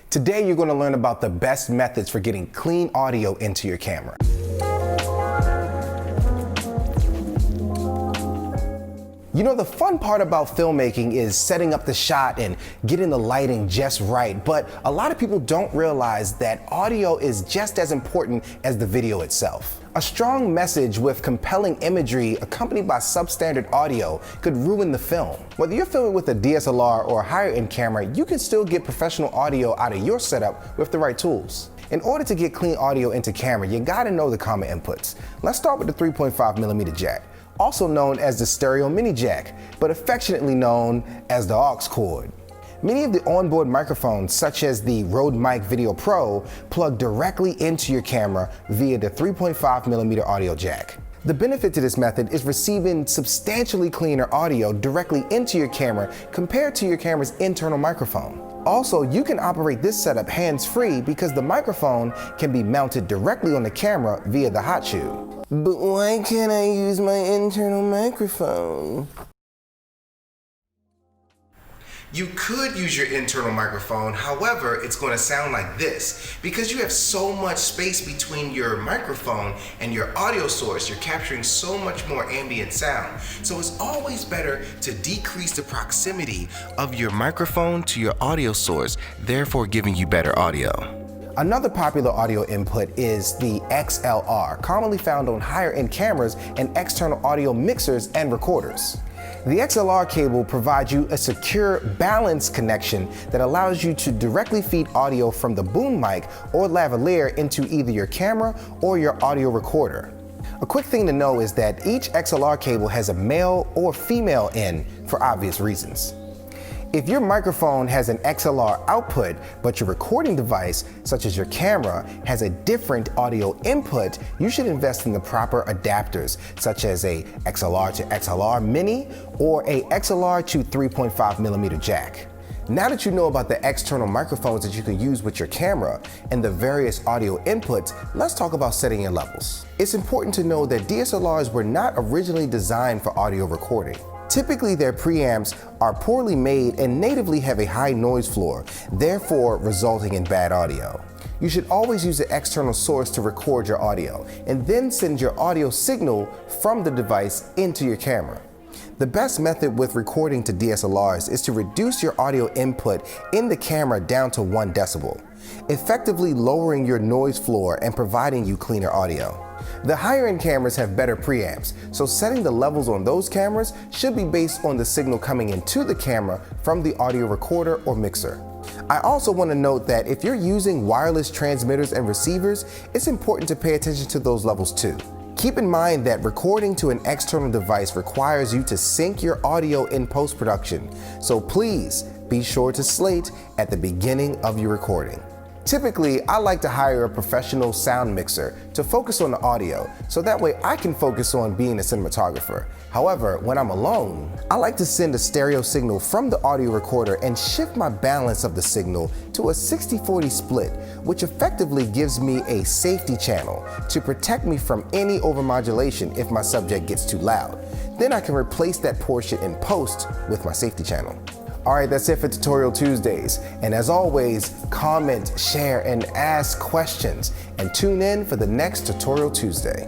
Today you're going to learn about the best methods for getting clean audio into your camera. You know, the fun part about filmmaking is setting up the shot and getting the lighting just right, but a lot of people don't realize that audio is just as important as the video itself. A strong message with compelling imagery accompanied by substandard audio could ruin the film. Whether you're filming with a DSLR or a higher-end camera, you can still get professional audio out of your setup with the right tools. In order to get clean audio into camera, you gotta know the common inputs. Let's start with the 3.5mm jack, also known as the stereo mini jack, but affectionately known as the aux cord. Many of the onboard microphones, such as the Rode Mic Video Pro, plug directly into your camera via the 3.5mm audio jack. The benefit to this method is receiving substantially cleaner audio directly into your camera compared to your camera's internal microphone. Also, you can operate this setup hands-free because the microphone can be mounted directly on the camera via the hot shoe. But why can't I use my internal microphone? You could use your internal microphone, however, it's going to sound like this. Because you have so much space between your microphone and your audio source, you're capturing so much more ambient sound. So it's always better to decrease the proximity of your microphone to your audio source, therefore giving you better audio. Another popular audio input is the XLR, commonly found on higher-end cameras and external audio mixers and recorders. The XLR cable provides you a secure, balanced connection that allows you to directly feed audio from the boom mic or lavalier into either your camera or your audio recorder. A quick thing to know is that each XLR cable has a male or female end for obvious reasons. If your microphone has an XLR output, but your recording device, such as your camera, has a different audio input, you should invest in the proper adapters, such as a XLR to XLR mini or a XLR to 3.5mm jack. Now that you know about the external microphones that you can use with your camera and the various audio inputs, let's talk about setting your levels. It's important to know that DSLRs were not originally designed for audio recording. Typically, their preamps are poorly made and natively have a high noise floor, therefore resulting in bad audio. You should always use an external source to record your audio, and then send your audio signal from the device into your camera. The best method with recording to DSLRs is to reduce your audio input in the camera down to 1 decibel, effectively lowering your noise floor and providing you cleaner audio. The higher-end cameras have better preamps, so setting the levels on those cameras should be based on the signal coming into the camera from the audio recorder or mixer. I also want to note that if you're using wireless transmitters and receivers, it's important to pay attention to those levels too. Keep in mind that recording to an external device requires you to sync your audio in post-production, so please be sure to slate at the beginning of your recording. Typically, I like to hire a professional sound mixer to focus on the audio, so that way I can focus on being a cinematographer. However, when I'm alone, I like to send a stereo signal from the audio recorder and shift my balance of the signal to a 60-40 split, which effectively gives me a safety channel to protect me from any overmodulation if my subject gets too loud. Then I can replace that portion in post with my safety channel. Alright, that's it for Tutorial Tuesdays. And as always, comment, share, and ask questions. And tune in for the next Tutorial Tuesday.